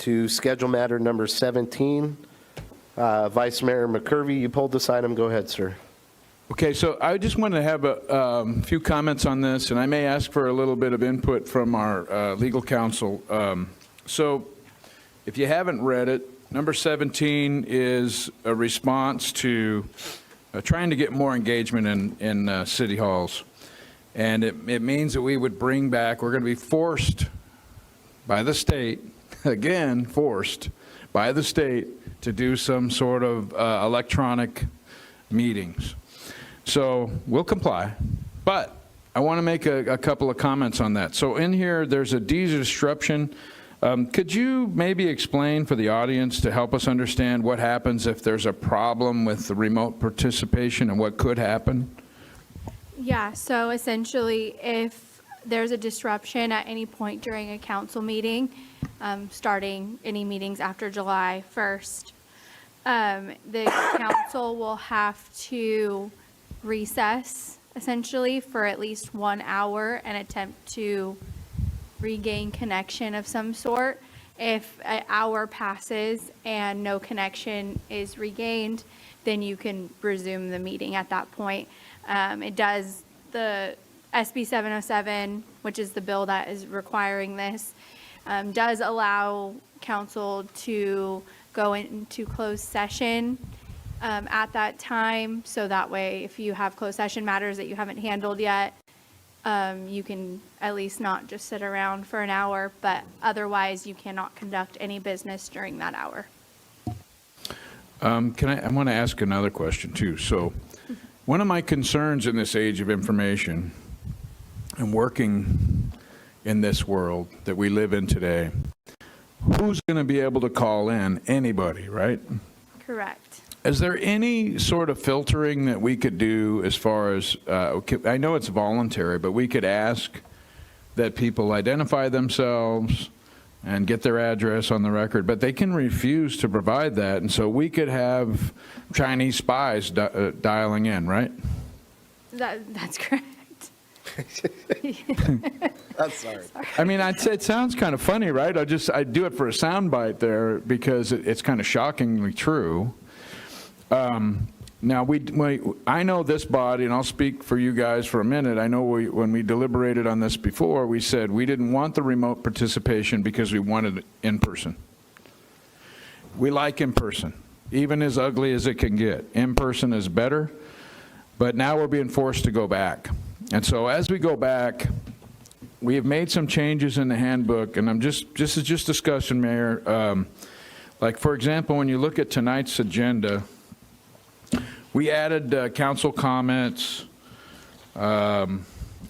to schedule matter number 17. Vice Mayor McCurvey, you pulled this item. Go ahead, sir. Okay, so I just want to have a few comments on this, and I may ask for a little bit of input from our legal counsel. So if you haven't read it, number 17 is a response to trying to get more engagement in city halls. And it means that we would bring back, we're going to be forced by the state, again, forced by the state to do some sort of electronic meetings. So we'll comply, but I want to make a couple of comments on that. So in here, there's a disruption. Could you maybe explain for the audience to help us understand what happens if there's a problem with the remote participation and what could happen? Yeah, so essentially if there's a disruption at any point during a council meeting, starting any meetings after July 1st, the council will have to recess essentially for at least 1 hour and attempt to regain connection of some sort. If an hour passes and no connection is regained, then you can resume the meeting at that point. It does, the SB 707, which is the bill that is requiring this, does allow council to go into closed session at that time. So that way, if you have closed session matters that you haven't handled yet, you can at least not just sit around for an hour, but otherwise you cannot conduct any business during that hour. I want to ask another question too. So one of my concerns in this age of information and working in this world that we live in today, who's going to be able to call in? Anybody, right? Correct. Is there any sort of filtering that we could do as far as, I know it's voluntary, but we could ask that people identify themselves and get their address on the record, but they can refuse to provide that, and so we could have Chinese spies dialing in, right? That's correct. I'm sorry. I mean, I'd say it sounds kind of funny, right? I do it for a soundbite there because it's kind of shockingly true. Now, I know this body, and I'll speak for you guys for a minute. I know when we deliberated on this before, we said we didn't want the remote participation because we wanted it in person. We like in person, even as ugly as it can get. In person is better, but now we're being forced to go back. And so as we go back, we have made some changes in the handbook, and this is just discussion, Mayor. Like, for example, when you look at tonight's agenda, we added council comments, and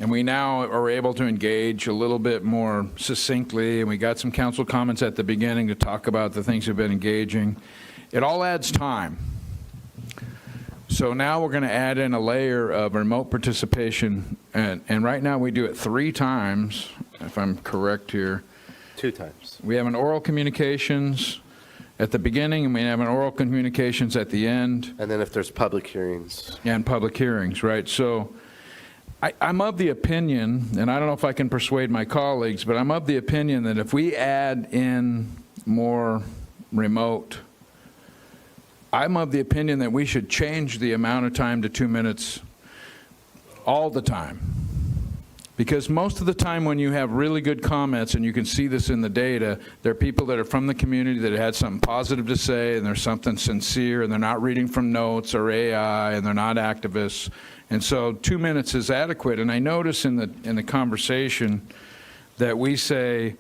we now are able to engage a little bit more succinctly, and we got some council comments at the beginning to talk about the things we've been engaging. It all adds time. So now we're going to add in a layer of remote participation, and right now we do it 3 times, if I'm correct here. 2 times. We have an oral communications at the beginning, and we have an oral communications at the end. And then if there's public hearings. And public hearings, right? So I'm of the opinion, and I don't know if I can persuade my colleagues, but I'm of the opinion that if we add in more remote, I'm of the opinion that we should change the amount of time to 2 minutes all the time. Because most of the time when you have really good comments, and you can see this in the data, there are people that are from the community that had something positive to say, and there's something sincere, and they're not reading from notes or AI, and they're not activists. And so 2 minutes is adequate. And I notice in the conversation that we say,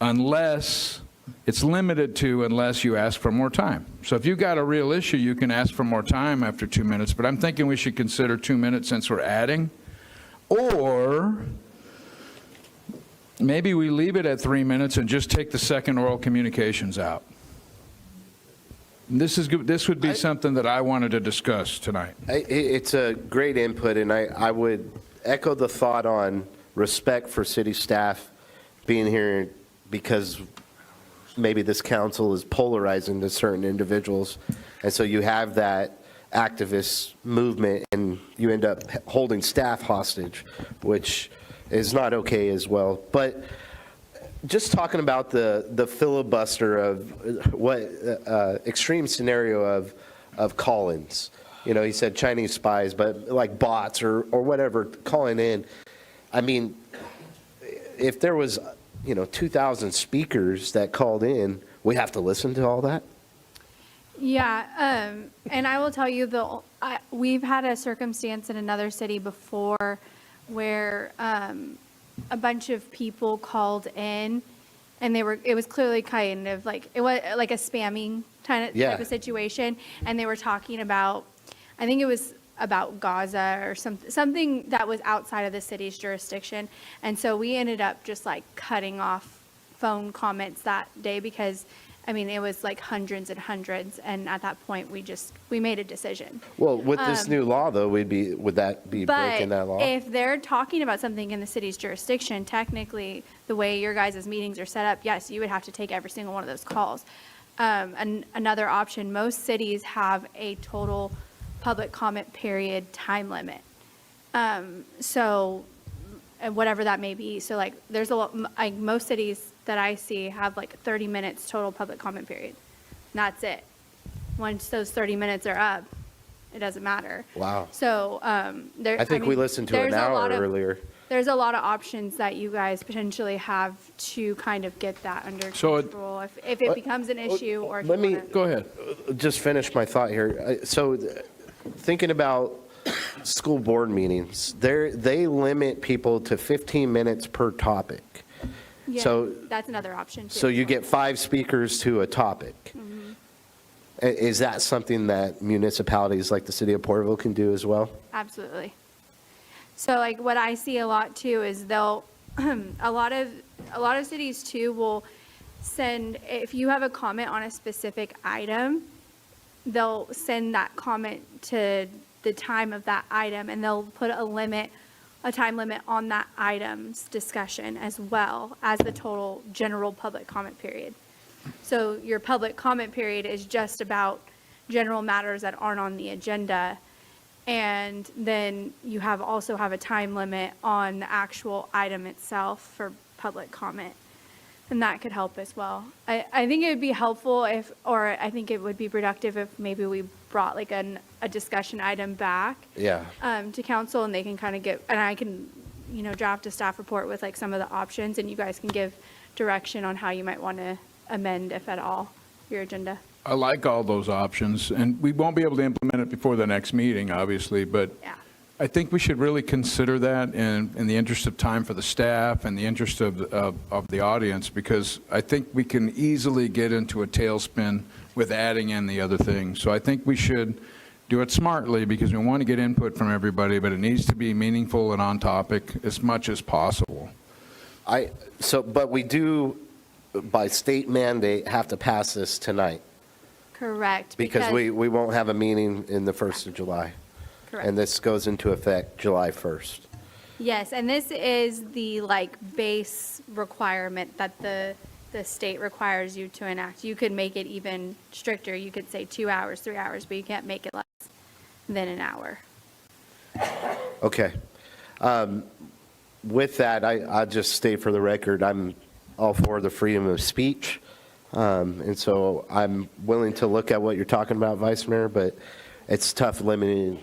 unless, it's limited to unless you ask for more time. So if you've got a real issue, you can ask for more time after 2 minutes, but I'm thinking we should consider 2 minutes since we're adding. Or maybe we leave it at 3 minutes and just take the second oral communications out. This would be something that I wanted to discuss tonight. It's a great input, and I would echo the thought on respect for city staff being here, because maybe this council is polarizing to certain individuals, and so you have that activist movement and you end up holding staff hostage, which is not okay as well. But just talking about the filibuster of what extreme scenario of call-ins. You know, he said Chinese spies, but like bots or whatever calling in. I mean, if there was, 2,000 speakers that called in, we have to listen to all that? Yeah, and I will tell you, we've had a circumstance in another city before where a bunch of people called in, and it was clearly kind of like, it was like a spamming type of situation, and they were talking about, I think it was about Gaza or something that was outside of the city's jurisdiction, and so we ended up just like cutting off phone comments that day because, I mean, it was like hundreds and hundreds, and at that point, we made a decision. Well, with this new law, though, would that be breaking that law? But if they're talking about something in the city's jurisdiction, technically, the way your guys' meetings are set up, yes, you would have to take every single one of those calls. And another option, most cities have a total public comment period time limit. So whatever that may be. So like, there's a lot, like most cities that I see have like 30 minutes total public comment period. And that's it. Once those 30 minutes are up, it doesn't matter. Wow. So I think we listened to an hour earlier. There's a lot of options that you guys potentially have to kind of get that under control if it becomes an issue or if Let you me wanna- Go ahead. just finish my thought here. So thinking about school board meetings, they limit people to 15 minutes per topic. Yeah, so- that's another option too. So you get 5 speakers to a topic. Is that something that municipalities like the city of Porterville can do as well? Absolutely. So like what I see a lot too is they'll, a lot of cities too will send, if you have a comment on a specific item, they'll send that comment to the time of that item, and they'll put a time limit on that item's discussion as well as the total general public comment period. So your public comment period is just about general matters that aren't on the agenda. And then you also have a time limit on the actual item itself for public comment. And that could help as well. I think it would be helpful I think it would be productive if maybe we brought like a discussion item back Yeah. to council, and they can kind of and I can, draft a staff report with like some of the options, and you guys can give direction on how you might want to amend, if at all, your agenda. I like all those options, and we won't be able to implement it before the next meeting, obviously, but Yeah. I think we should really consider that in the interest of time for the staff and the interest of the audience, because I think we can easily get into a tailspin with adding in the other things. So I think we should do it smartly, because we want to get input from everybody, but it needs to be meaningful and on topic as much as possible. But we do, by state mandate, have to pass this tonight, Correct. because we won't have a meeting in the 1st of July. Correct. And this goes into effect July 1st. Yes, and this is the like base requirement that the state requires you to enact. You could make it even stricter. You could say 2 hours, 3 hours, but you can't make it less than an hour. Okay. With that, I'll just state for the record, I'm all for the freedom of speech. And so I'm willing to look at what you're talking about, Vice Mayor, but it's tough limiting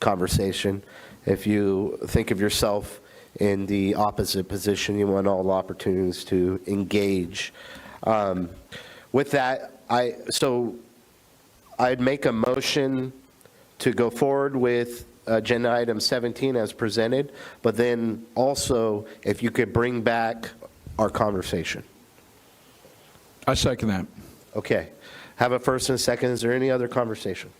conversation. If you think of yourself in the opposite position, you want all opportunities to engage. With that, I'd make a motion to go forward with agenda item 17 as presented, but then also if you could bring back our conversation. I second that. Okay. Have a first and a second. Is there any other conversation?